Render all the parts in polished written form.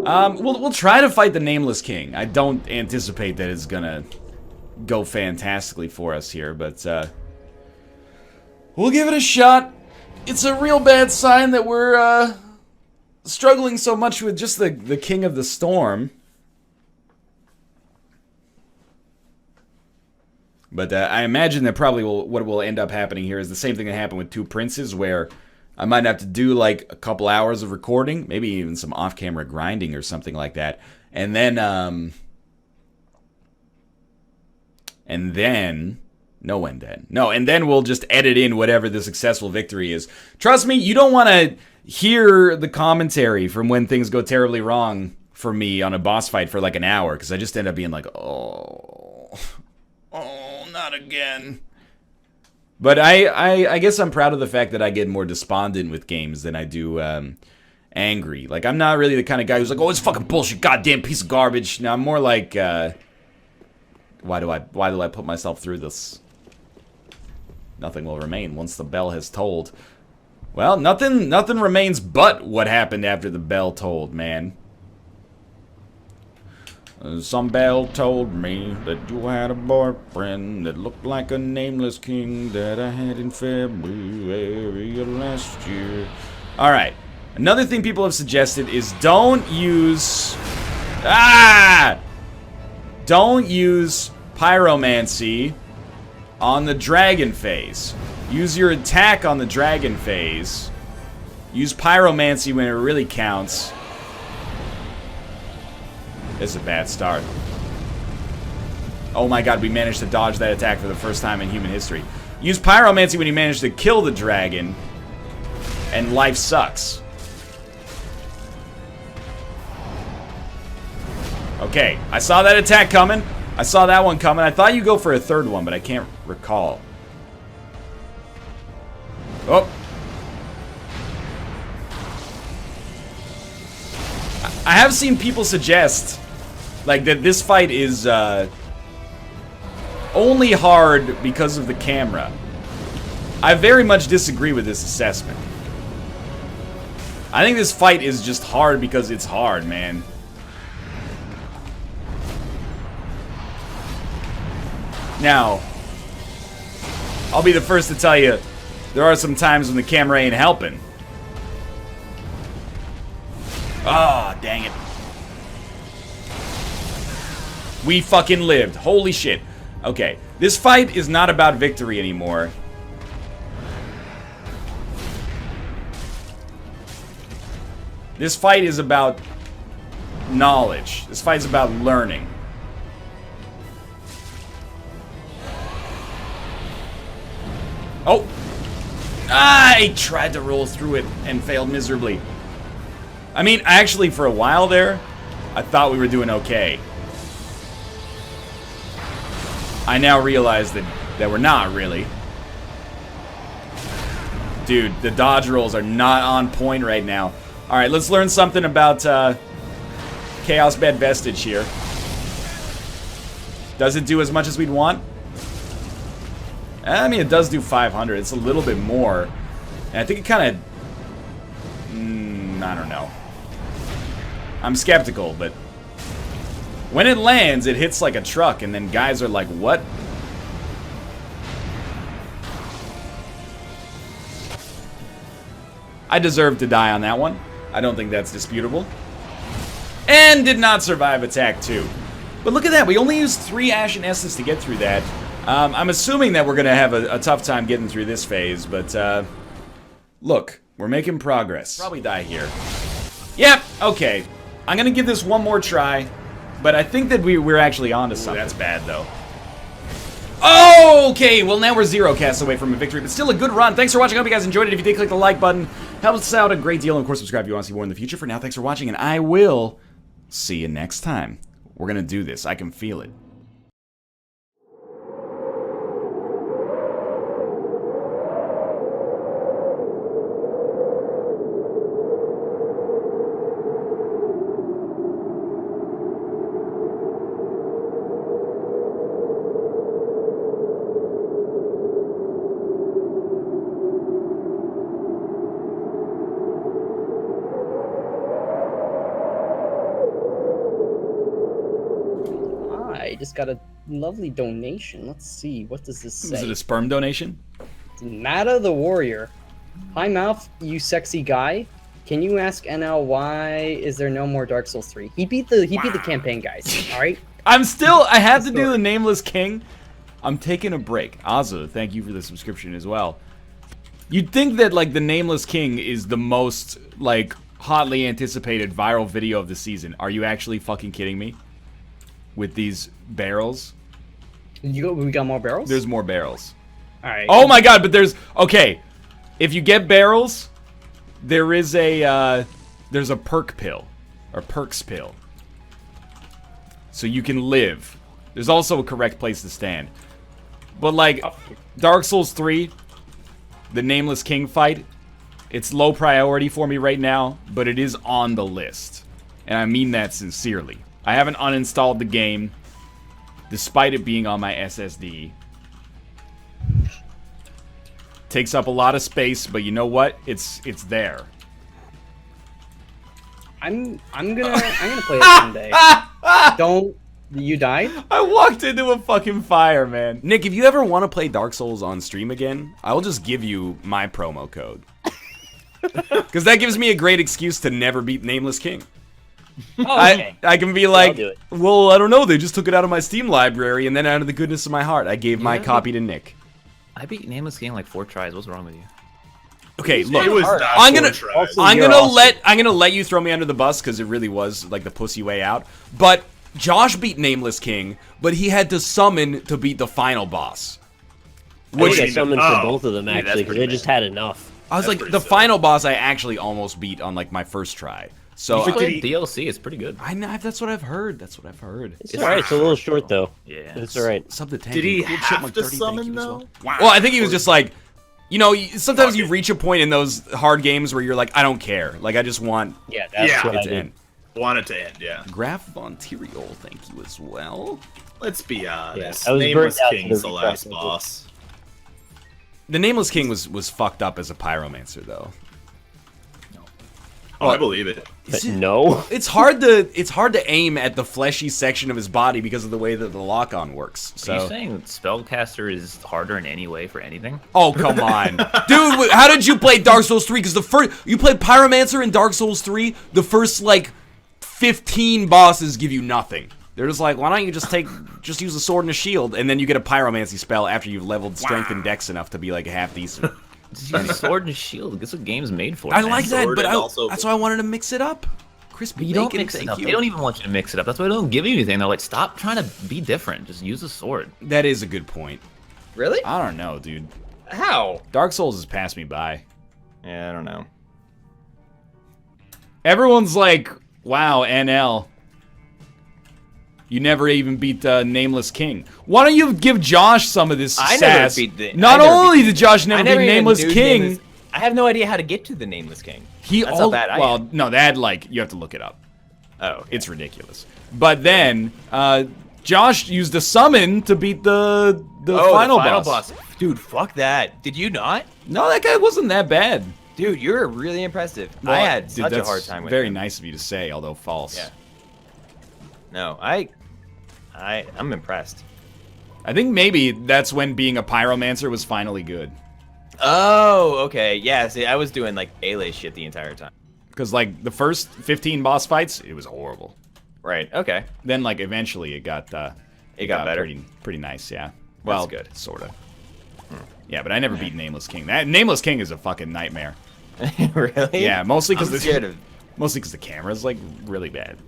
We'll try to fight the Nameless King. I don't anticipate that it's gonna go fantastically for us here, but we'll give it a shot. It's a real bad sign that we're struggling so much with just the King of the Storm. But I imagine that probably what will end up happening here is the same thing that happened with Two Princes, where I might have to do like a couple hours of recording, maybe even some off-camera grinding or something like that, and then and then we'll just edit in whatever the successful victory is. Trust me, you don't want to hear the commentary from when things go terribly wrong for me on a boss fight for like an hour, because I just end up being like, oh, not again. But I guess I'm proud of the fact that I get more despondent with games than I do angry. Like, I'm not really the kind of guy who's like, oh, it's fucking bullshit, goddamn piece of garbage. No, I'm more like, why do I put myself through this? Nothing will remain once the bell has tolled. Well, nothing remains but what happened after the bell tolled, man. Some bell told me that you had a boyfriend that looked like a nameless king that I had in February of last year. Alright. Another thing people have suggested is don't use... Don't use pyromancy on the dragon phase. Use your attack on the dragon phase. Use pyromancy when it really counts. This is a bad start. Oh my god, we managed to dodge that attack for the first time in human history. Use pyromancy when you manage to kill the dragon, and life sucks. Okay, I saw that attack coming. I saw that one coming. I thought you'd go for a third one, but I can't recall. Oh. I have seen people suggest, like, that this fight is only hard because of the camera. I very much disagree with this assessment. I think this fight is just hard because it's hard, man. Now, I'll be the first to tell you, there are some times when the camera ain't helping. Ah, oh, dang it. We fucking lived. Holy shit. Okay, this fight is not about victory anymore. This fight is about knowledge. This fight is about learning. Oh! I tried to roll through it and failed miserably. I mean, actually, for a while there, I thought we were doing okay. I now realize that we're not, really. Dude, the dodge rolls are not on point right now. Alright, let's learn something about Chaos Bed Vestige here. Does it do as much as we'd want? I mean, it does do 500. It's a little bit more. And I think it kind of... I don't know. I'm skeptical, but... when it lands, it hits like a truck, and then guys are like, what? I deserve to die on that one. I don't think that's disputable. And did not survive attack 2. But look at that, we only used 3 Ashen Essences to get through that. I'm assuming that we're going to have a tough time getting through this phase, but, look, we're making progress. Probably die here. Yep, okay. I'm going to give this one more try, but I think that we're actually onto something. That's bad, though. Oh, okay, well, now we're 0 casts away from a victory, but still a good run. Thanks for watching. I hope you guys enjoyed it. If you did, click the like button. Helps us out a great deal, and of course, subscribe if you want to see more in the future. For now, thanks for watching, and I will see you next time. We're going to do this. I can feel it. just got a lovely donation. Let's see. What does this say? Is it a sperm donation? Mata the Warrior. Hi, Mouth, you sexy guy. Can you ask NL why is there no more Dark Souls 3? He beat the campaign, guys. All right. I have to do the Nameless King. I'm taking a break. Aza, thank you for the subscription as well. You'd think that like the Nameless King is the most like hotly anticipated viral video of the season. Are you actually fucking kidding me? With these barrels? We got more barrels? There's more barrels. All right. Oh my god, but okay. If you get barrels, there is there's a perk pill or perks pill. So you can live. There's also a correct place to stand. But like Dark Souls 3, the Nameless King fight, it's low priority for me right now, but it is on the list. And I mean that sincerely. I haven't uninstalled the game, despite it being on my SSD. Takes up a lot of space, but you know what? It's there. I'm gonna play it someday. Don't you died? I walked into a fucking fire, man. Nick, if you ever want to play Dark Souls on stream again, I will just give you my promo code. Because that gives me a great excuse to never beat Nameless King. Oh, okay. I can be like, well, I don't know, they just took it out of my Steam library, and then out of the goodness of my heart, I gave my copy to Nick. I beat Nameless King like 4 tries. What's wrong with you? Okay, look, It was I'm gonna let you throw me under the bus because it really was like the pussy way out. But Josh beat Nameless King, but he had to summon to beat the final boss. Which I summoned for both of them actually because they just had enough. I was like, the final boss I actually almost beat on like my first try. So you played DLC. It's pretty good. I know, that's what I've heard. That's what I've heard. It's alright. It's a little short though. Yeah, it's alright. Sub the tank. Did he have to summon though? Well, I think he was just like, you know, sometimes you reach a point in those hard games where you're like, I don't care. Like, I just want that's what I it to did. end. Want it to end, yeah. Graph Von Tyriol, thank you as well. Let's be honest. I was Nameless burnt out King's to the the last refresh. boss. The Nameless King was fucked up as a pyromancer, though. Oh, I believe it. But no. It's hard to aim at the fleshy section of his body because of the way that the lock-on works. So. Are you saying Spellcaster is harder in any way for anything? Oh, come on. Dude, how did you play Dark Souls 3? Because you played Pyromancer in Dark Souls 3, the first, like, 15 bosses give you nothing. They're just like, why don't you just use a sword and a shield, and then you get a Pyromancy spell after you've leveled Strength and Dex enough to be, like, half decent. Just use a sword and shield. That's what game's made for. I man. like that, Sword but and also- that's why I wanted to mix it up. Crispy You don't bacon, mix it thank up. you. They don't even want you to mix it up. That's why they don't give you anything. They're like, stop trying to be different. Just use a sword. That is a good point. Really? I don't know, dude. How? Dark Souls has passed me by. Yeah, I don't know. Everyone's like, wow, NL. You never even beat Nameless King. Why don't you give Josh some of this I sass? never beat the. Not I never only beat did Josh never I beat never even Nameless knew King. Nameless- I have no idea how to get to the Nameless King. That's how bad I am. no, that like you have to look it up. Oh, okay. It's ridiculous. But then Josh used a summon to beat the final boss. Dude, fuck that. Did you not? No, that guy wasn't that bad. Dude, you're really impressive. Well, I had dude, such a that's hard time with very him. nice of you to say, although false. Yeah. No, I'm impressed. I think maybe that's when being a pyromancer was finally good. Oh, okay. Yeah, see, I was doing like Melee shit the entire time. Because like the first 15 boss fights, it was horrible. Right, okay. Then like eventually it got got better. pretty nice, yeah. Well, good. Sorta. Yeah, but I never beat Nameless King. That Nameless King is a fucking nightmare. Really? Yeah, mostly because the camera's like really bad.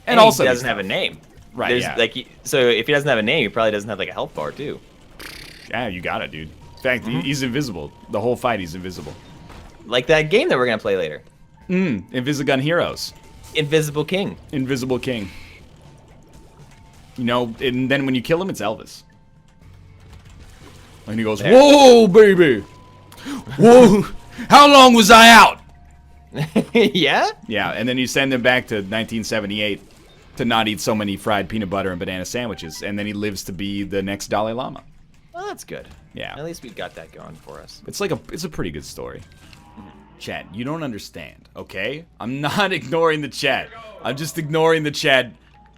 And also he doesn't have a name. Right, There's, yeah. like, so if he doesn't have a name, he probably doesn't have like a health bar too. Yeah, you got it, dude. In fact, he's invisible. The whole fight, he's invisible. Like that game that we're gonna play later. Invisigun Heroes. Invisible King. Invisible King. You know, and then when you kill him, it's Elvis. And he goes, "Whoa, baby! Whoa! How long was I out?" Yeah? Yeah, and then you send him back to 1978 to not eat so many fried peanut butter and banana sandwiches, and then he lives to be the next Dalai Lama. Well, that's good. Yeah. At least we got that going for us. It's a pretty good story. Chat, you don't understand, okay? I'm not ignoring the chat. I'm just ignoring the chat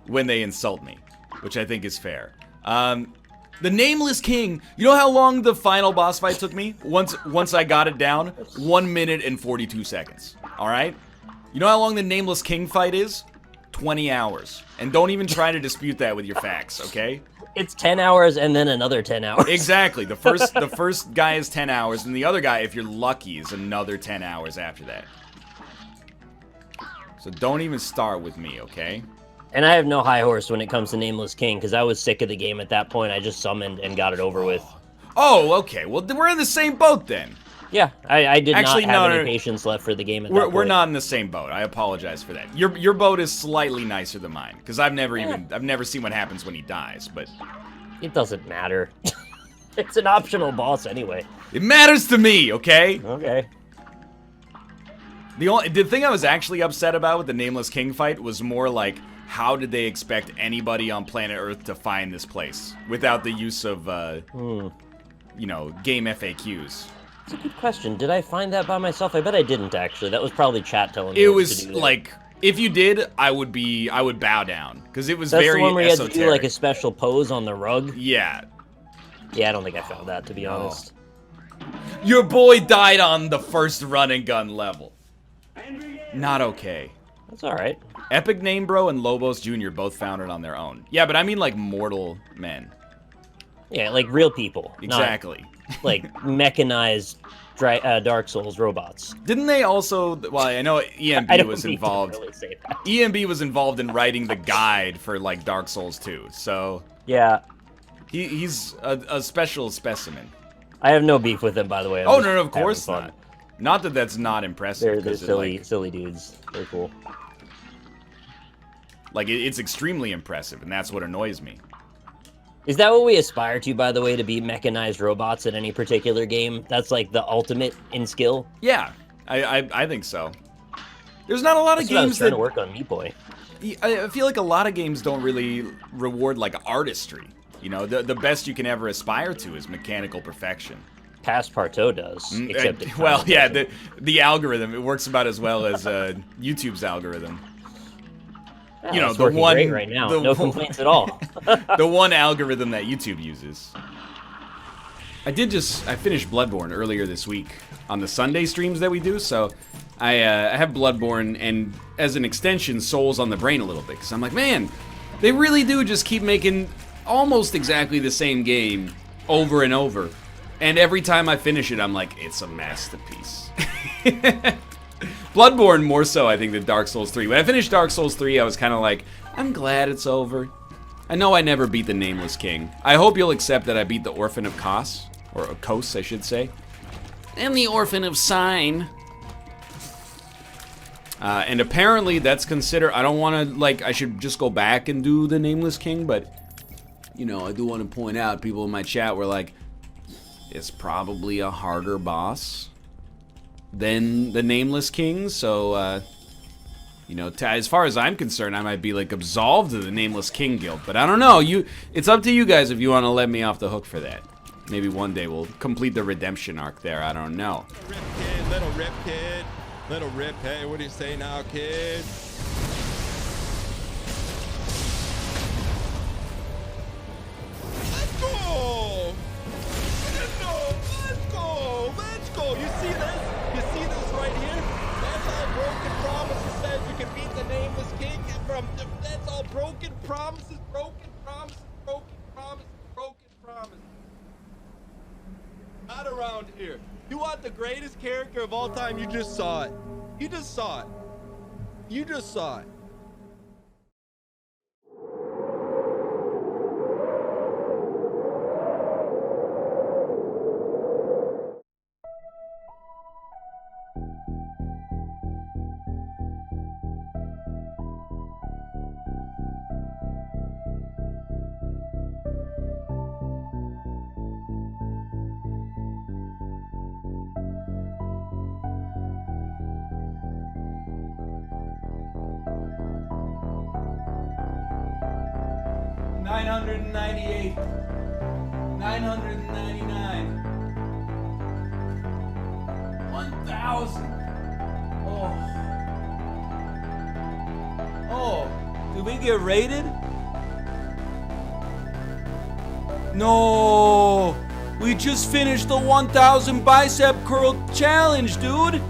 when they insult me. which I think is fair. The Nameless King. You know how long the final boss fight took me? Once I got it down, 1 minute and 42 seconds. All right. You know how long the Nameless King fight is? 20 hours. And don't even try to dispute that with your facts, okay? It's 10 hours and then another 10 hours. Exactly. The first guy is 10 hours, and the other guy, if you're lucky, is another 10 hours after that. So don't even start with me, okay? And I have no high horse when it comes to Nameless King, because I was sick of the game at that point. I just summoned and got it over with. Oh, okay. Well, we're in the same boat then. Yeah, I did Actually, not have any patience left for the game at that point. We're not in the same boat. I apologize for that. Your boat is slightly nicer than mine, because I've never seen what happens when he dies, but it doesn't matter. It's an optional boss anyway. It matters to me, okay? Okay. The thing I was actually upset about with the Nameless King fight was more like, how did they expect anybody on planet Earth to find this place without the use of, you know, game FAQs? That's a good question. Did I find that by myself? I bet I didn't, actually. That was probably chat telling me It what was to do there. like, if you did, I would bow down, because it was That's very the one where you esoteric. had to do like a special pose on the rug? Yeah. Yeah, I don't think I found that, to be honest. Your boy died on the first run and gun level. Not okay. That's alright. Epic Name Bro and Lobos Jr. both found it on their own. Yeah, but I mean like mortal men. Yeah, like real people. Exactly. Not, like mechanized Dark Souls robots. Didn't they also... Well, I know EMB was involved. Really say that. EMB was involved in writing the guide for like Dark Souls 2, so... Yeah. He's a special specimen. I have no beef with them, by the way. Oh, no, of course not. Not that that's not impressive. They're silly dudes. They're cool. Like, it's extremely impressive, and that's what annoys me. Is that what we aspire to, by the way, to be mechanized robots in any particular game? That's like the ultimate in skill? Yeah, I think so. There's not a lot of That's what I was games trying that... to work on Meat Boy. I feel like a lot of games don't really reward, like, artistry. You know, the best you can ever aspire to is mechanical perfection. Passepartout does, except it well, kinda yeah, doesn't. the algorithm, it works about as well as YouTube's algorithm. Yeah, You know, it's the working one... great right now. the No one- complaints at all. The one algorithm that YouTube uses. I finished Bloodborne earlier this week on the Sunday streams that we do, so I have Bloodborne and, as an extension, Souls on the brain a little bit, because I'm like, man, they really do just keep making almost exactly the same game over and over. And every time I finish it, I'm like, it's a masterpiece. Bloodborne more so, I think, than Dark Souls 3. When I finished Dark Souls 3, I was kind of like, I'm glad it's over. I know I never beat the Nameless King. I hope you'll accept that I beat the Orphan of Kos, or Kos, I should say. And the Orphan of Sign. And apparently that's considered, I don't want to, like, I should just go back and do the Nameless King, but, you know, I do want to point out, people in my chat were like, it's probably a harder boss than the Nameless King, so, you know, as far as I'm concerned, I might be, like, absolved of the Nameless King guilt, but I don't know, it's up to you guys if you want to let me off the hook for that. Maybe one day we'll complete the redemption arc there, I don't know. Little rip kid, little rip, hey, what do you say now, kid? Let's go! Let's go! You see this? You see this right here? That's all broken promises says you can beat the Nameless King that's all broken promises, broken promises, broken promises, broken promises. Not around here. You want the greatest character of all time? You just saw it. You just saw it. You just saw it. $998, $999, 1,000. Oh, did we get raided? No! We just finished the 1,000 bicep curl challenge, dude!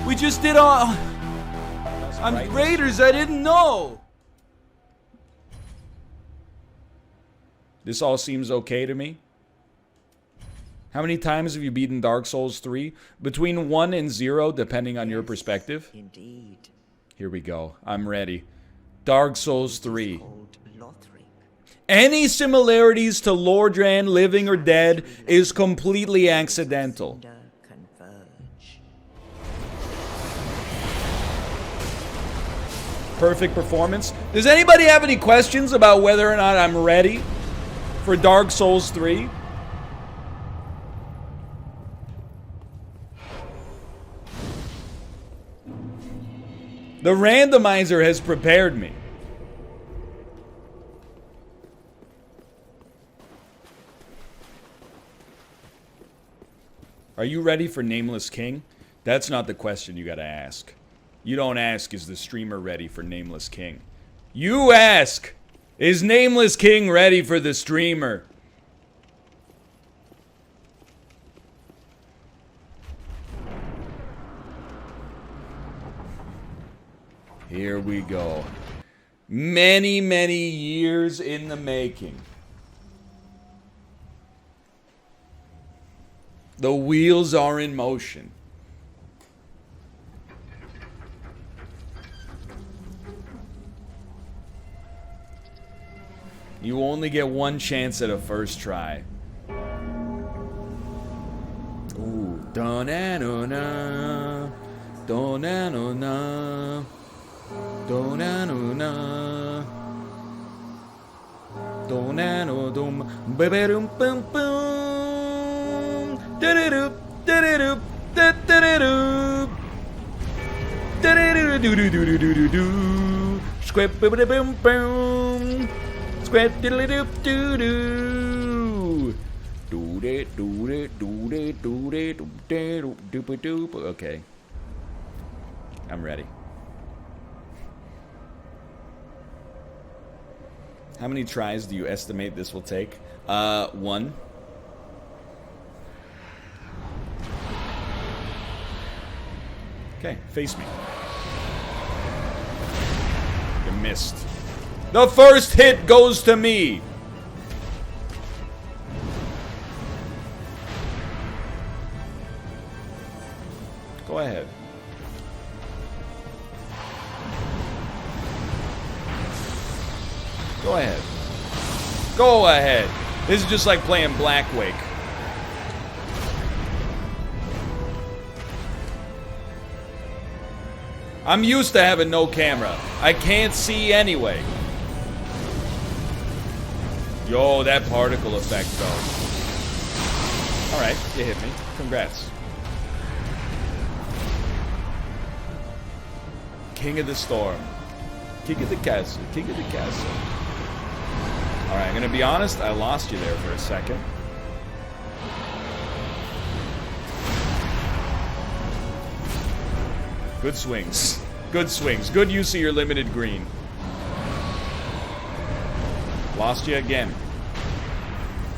We just did all... I'm Raiders, I didn't know! This all seems okay to me. How many times have you beaten Dark Souls 3? Between 1 and 0, depending on your perspective. Indeed. Here we go. I'm ready. Dark Souls 3. Called Lothric. Any similarities to Lordran, living or dead, is completely accidental. Converge. Perfect performance. Does anybody have any questions about whether or not I'm ready for Dark Souls 3? The randomizer has prepared me. Are you ready for Nameless King? That's not the question you gotta ask. You don't ask, is the streamer ready for Nameless King? You ask, is Nameless King ready for the streamer? Here we go. Many, many years in the making. The wheels are in motion. You only get one chance at a first try. Ooh, da-na-na-na, da-na-na-na, da-na-na-na, da-na-na-dum, ba-ba-dum-bum-bum, da-da-doop, da-da-doop, da-da-da-doop, da-da-do-do-do-do-do-do, squip-ba-ba-dum-bum, squip-diddly-doop-doo-doo, do-de-do-de-do-de-do-de-doop-de-doop-de-doop. Okay. I'm ready. How many tries do you estimate this will take? 1. Okay, face me. You missed. The first hit goes to me. Go ahead. Go ahead. Go ahead. This is just like playing Blackwake. I'm used to having no camera. I can't see anyway. Yo, that particle effect though. Alright, you hit me. Congrats. King of the storm. King of the castle. King of the castle. Alright, I'm gonna be honest, I lost you there for a second. Good swings. Good swings. Good use of your limited green. Lost you again.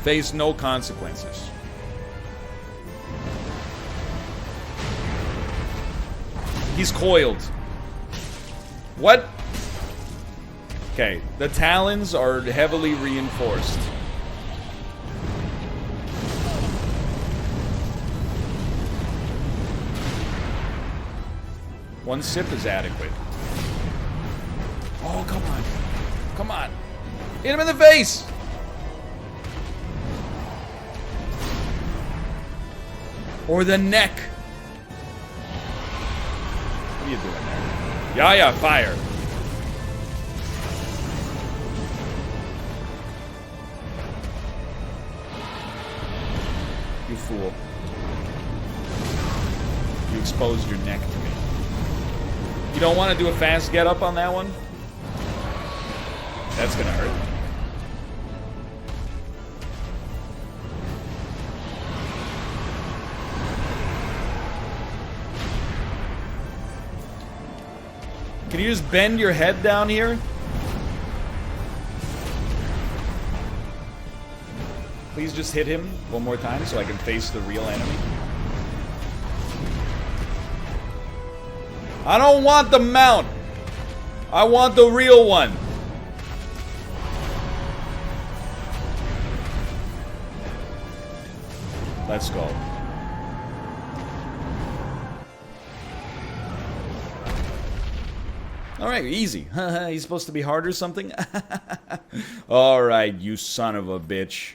Face no consequences. He's coiled. What? Okay, the talons are heavily reinforced. One sip is adequate. Oh, come on. Come on. Hit him in the face! Or the neck. What are you doing there? Yeah, fire. You fool. You exposed your neck to me. You don't want to do a fast get up on that one? That's gonna hurt. Can you just bend your head down here? Please just hit him one more time so I can face the real enemy. I don't want the mount. I want the real one. Let's go. Alright, easy. He's supposed to be hard or something? Alright, you son of a bitch.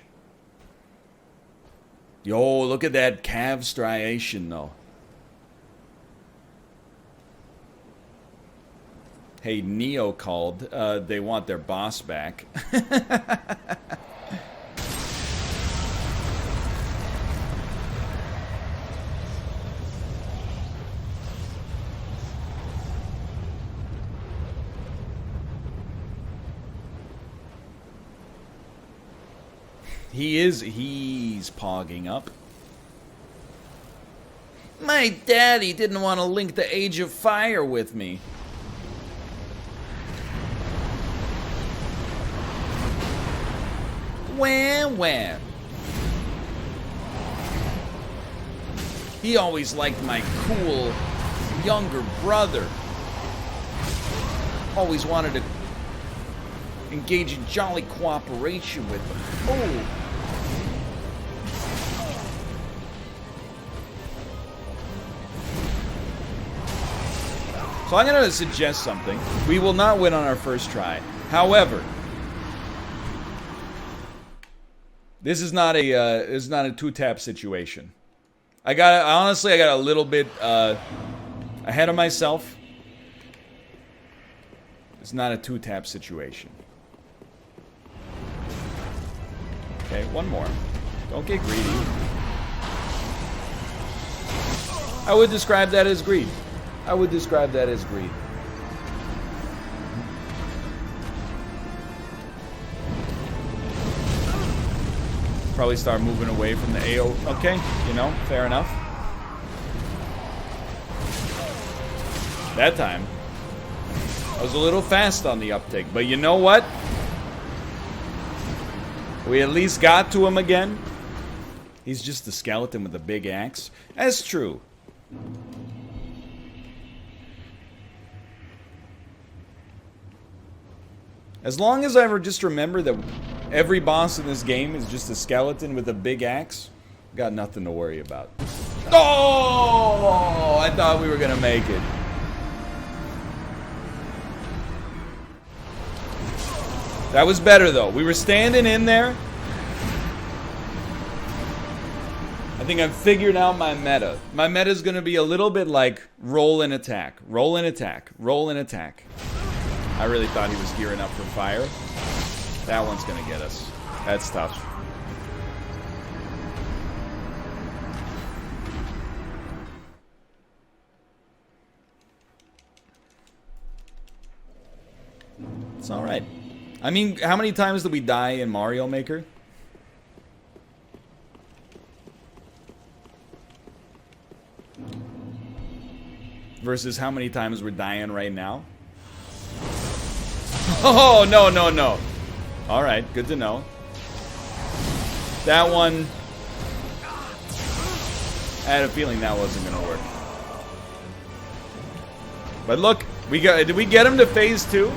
Yo, look at that calf striation, though. Hey, Neo called. They want their boss back. He's pogging up. My daddy didn't want to link the Age of Fire with me. Wham. He always liked my cool younger brother. Always wanted to engage in jolly cooperation with him. Oh. So I'm going to suggest something. We will not win on our first try. However, this is not a two-tap situation. Honestly, I got a little bit ahead of myself. It's not a two-tap situation. Okay, one more. Don't get greedy. I would describe that as greed. I would describe that as greed. Probably start moving away from the AO. Okay, you know, fair enough. That time, I was a little fast on the uptake, but you know what? We at least got to him again. He's just a skeleton with a big axe. That's true. As long as I ever just remember that every boss in this game is just a skeleton with a big axe, got nothing to worry about. Oh! I thought we were gonna make it. That was better though. We were standing in there. I think I've figured out my meta. My meta is gonna be a little bit like roll and attack, roll and attack, roll and attack. I really thought he was gearing up for fire. That one's gonna get us. That's tough. It's alright. I mean, how many times did we die in Mario Maker? Versus how many times we're dying right now? Oh, no, no, no. Alright, good to know. That one... I had a feeling that wasn't gonna work. But look, did we get him to phase 2?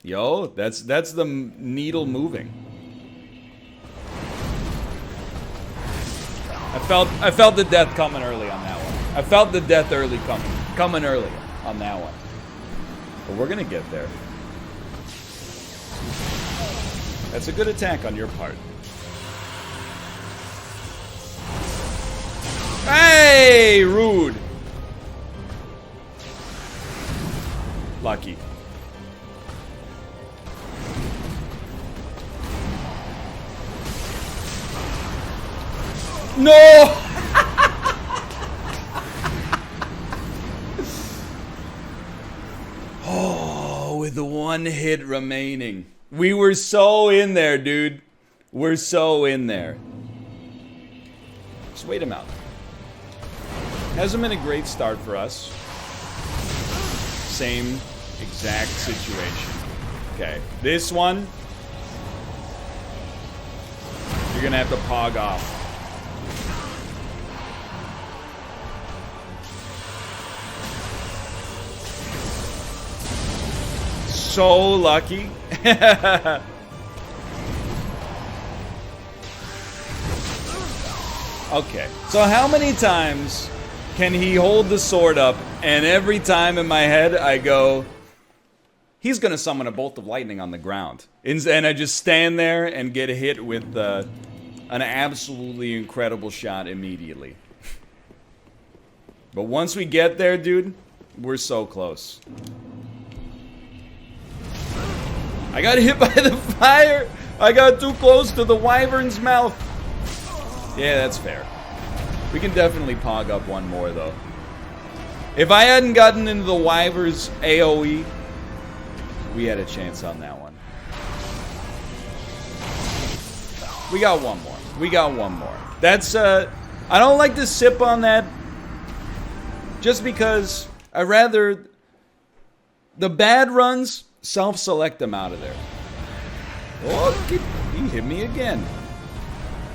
Yo, that's the needle moving. I felt the death coming early on that one. I felt the death coming early on that one. But we're gonna get there. That's a good attack on your part. Hey, rude. Lucky. No! Oh, with the one hit remaining. We were so in there, dude. We're so in there. Just wait him out. Hasn't been a great start for us. Same exact situation. Okay. This one, you're gonna have to pog off. So lucky. Okay, so how many times can he hold the sword up, and every time in my head I go, he's gonna summon a bolt of lightning on the ground. And I just stand there and get hit with an absolutely incredible shot immediately. But once we get there, dude, we're so close. I got hit by the fire! I got too close to the wyvern's mouth! Yeah, that's fair. We can definitely pog up one more, though. If I hadn't gotten into the wyvern's AoE, we had a chance on that one. We got one more. We got one more. That's, I don't like to sip on that. Just because I rather... The bad runs, self-select them out of there. Oh, he hit me again.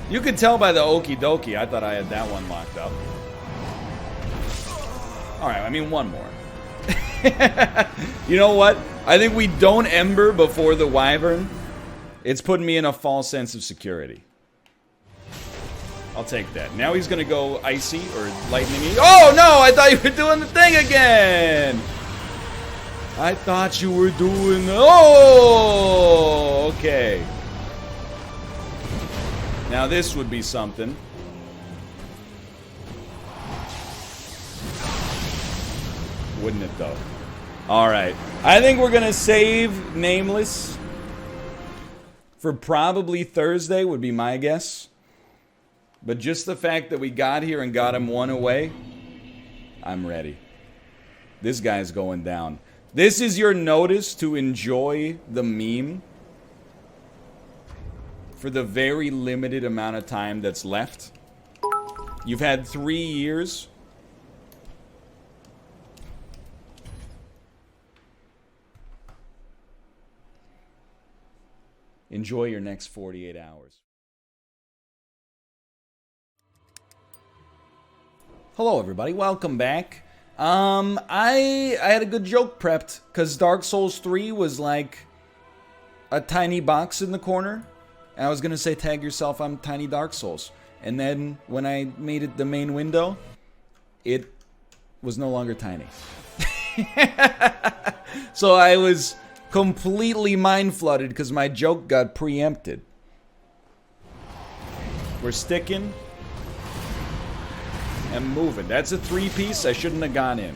You could tell by the okie dokie, I thought I had that one locked up. Alright, I mean one more. You know what? I think we don't Ember before the wyvern. It's putting me in a false sense of security. I'll take that. Now he's gonna go icy or lightning-y. Oh no! I thought you were doing the thing again! I thought you were doing... Oh! Okay. Now this would be something. Wouldn't it though? Alright. I think we're gonna save Nameless for probably Thursday would be my guess. But just the fact that we got here and got him one away, I'm ready. This guy's going down. This is your notice to enjoy the meme for the very limited amount of time that's left. You've had 3 years. Enjoy your next 48 hours. Hello everybody, welcome back. I had a good joke prepped because Dark Souls 3 was like a tiny box in the corner. And I was gonna say tag yourself on Tiny Dark Souls. And then when I made it the main window, it was no longer tiny. So I was completely mind flooded because my joke got preempted. We're sticking and moving. That's a 3-piece. I shouldn't have gone in.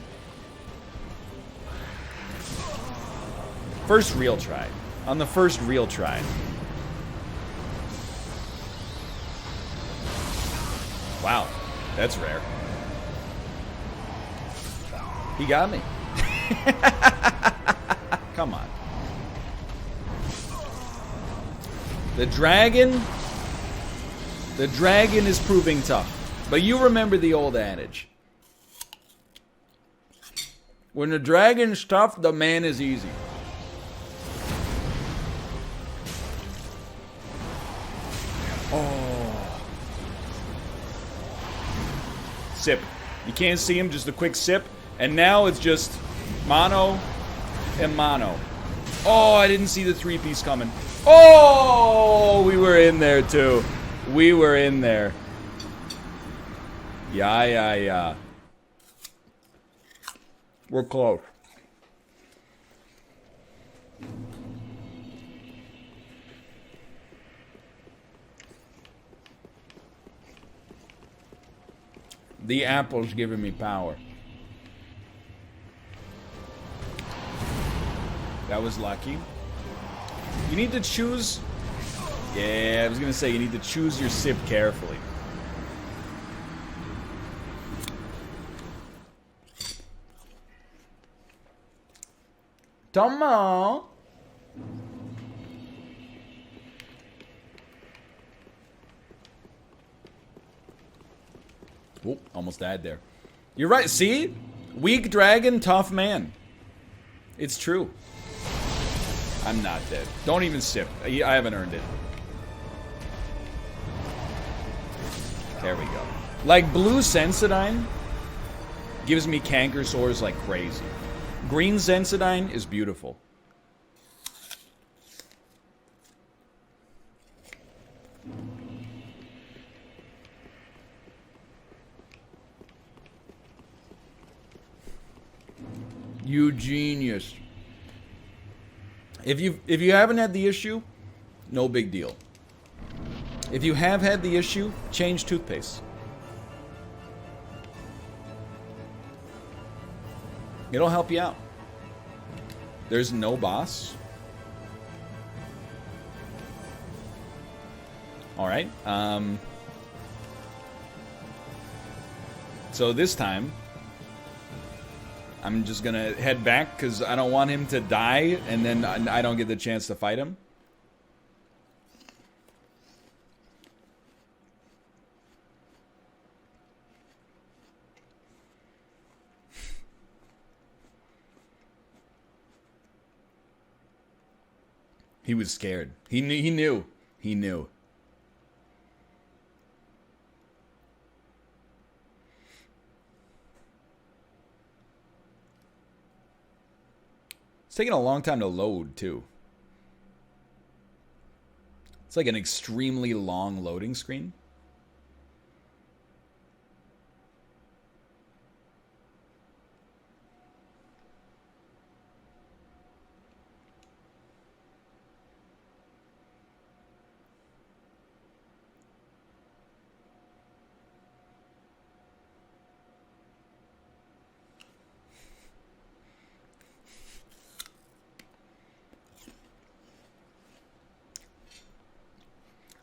First real try. On the first real try. Wow, that's rare. He got me. Come on. The dragon is proving tough. But you remember the old adage. When the dragon's tough, the man is easy. Oh. Sip. You can't see him, just a quick sip. And now it's just mono and mono. Oh, I didn't see the 3-piece coming. Oh, we were in there too. We were in there. Yeah. We're close. The apple's giving me power. That was lucky. You need to choose... Yeah, I was gonna say you need to choose your sip carefully. Tomo! Oh, almost died there. You're right, see? Weak dragon, tough man. It's true. I'm not dead. Don't even sip. I haven't earned it. There we go. Like, blue Sensodyne gives me canker sores like crazy. Green Sensodyne is beautiful. You genius. If you haven't had the issue, no big deal. If you have had the issue, change toothpaste. It'll help you out. There's no boss. Alright. So this time, I'm just gonna head back because I don't want him to die and then I don't get the chance to fight him. He was scared. He knew. He knew. It's taking a long time to load, too. It's like an extremely long loading screen.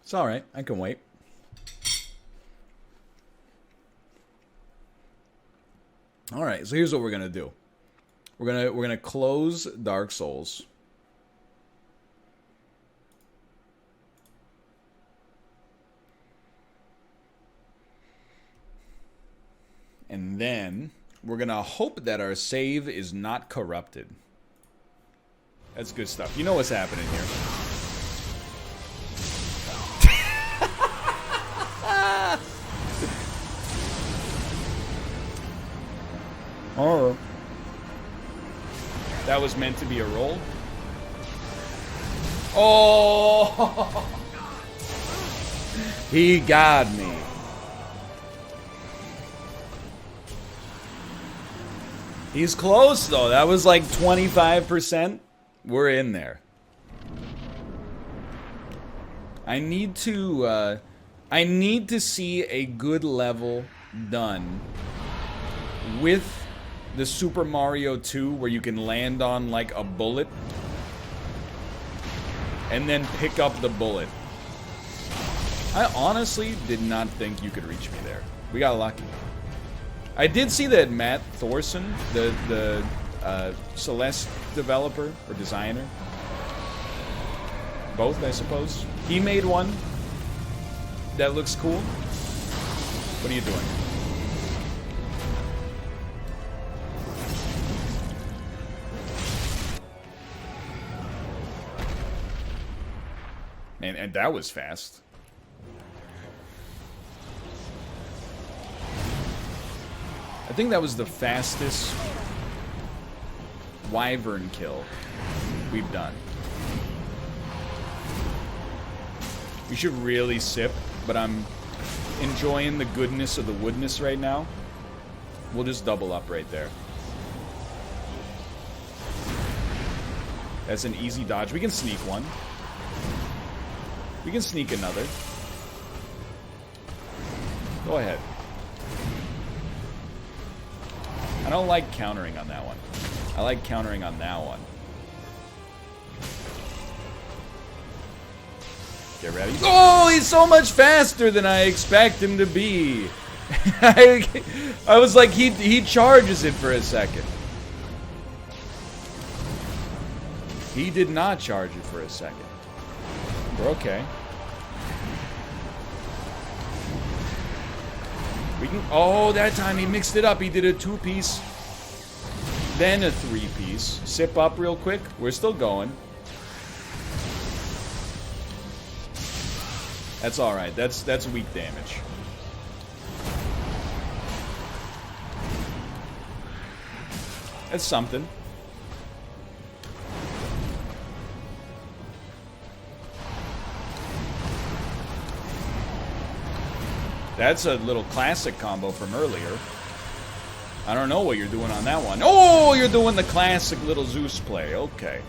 It's all right. I can wait. All right. So here's what we're gonna do. We're gonna close Dark Souls. And then we're gonna hope that our save is not corrupted. That's good stuff. You know what's happening here. Oh. That was meant to be a roll. Oh! He got me. He's close, though. That was like 25%. We're in there. I need to see a good level done with the Super Mario 2 where you can land on like a bullet and then pick up the bullet. I honestly did not think you could reach me there. We got lucky. I did see that Matt Thorson, the Celeste developer or designer, both I suppose, he made one that looks cool. What are you doing? And that was fast. I think that was the fastest wyvern kill we've done. We should really sip, but I'm enjoying the goodness of the woodness right now. We'll just double up right there. That's an easy dodge. We can sneak one. We can sneak another. Go ahead. I don't like countering on that one. I like countering on that one. Get ready. Oh, he's so much faster than I expect him to be. I was like, he charges it for a second. He did not charge it for a second. We're okay. We can. Oh, that time he mixed it up. He did a 2-piece, then a 3-piece. Sip up real quick. We're still going. That's all right. That's weak damage. That's something. That's a little classic combo from earlier. I don't know what you're doing on that one. Oh, you're doing the classic little Zeus play. Okay.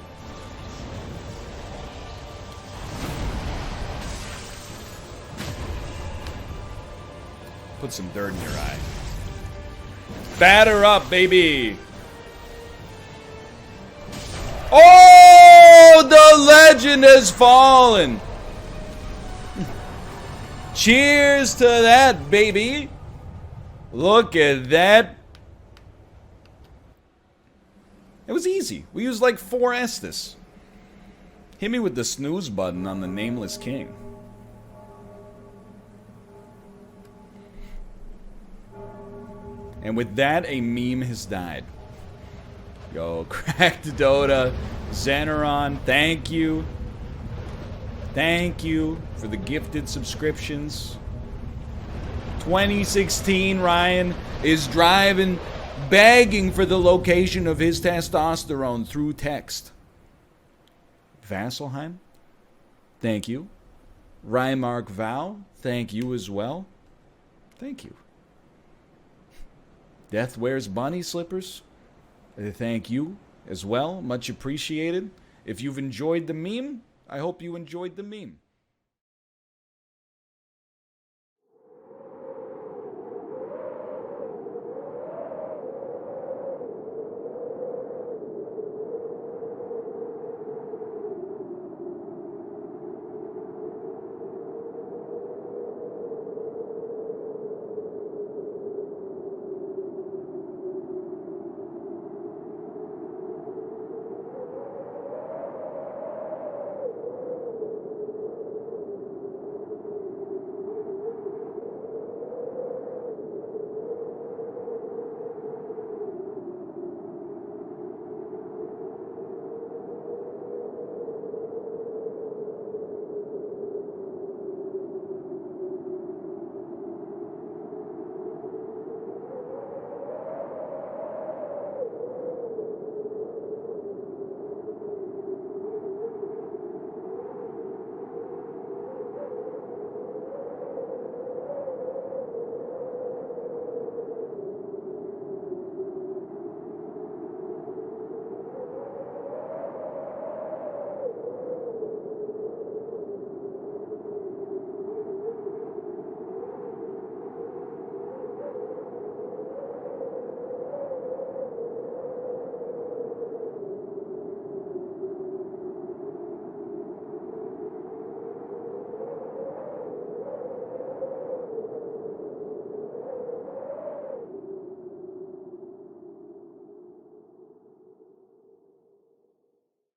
Put some dirt in your eye. Batter up, baby. Oh, the legend has fallen. Cheers to that, baby. Look at that. It was easy. We used like 4 Estus. Hit me with the snooze button on the Nameless King. And with that, a meme has died. Yo, Cracked Dota, Xeneron, thank you. Thank you for the gifted subscriptions. 2016, Ryan is driving, begging for the location of his testosterone through text. Vasselheim, thank you. Rymark Vow, thank you as well. Thank you. Death Wears Bunny Slippers, thank you as well. Much appreciated. If you've enjoyed the meme, I hope you enjoyed the meme.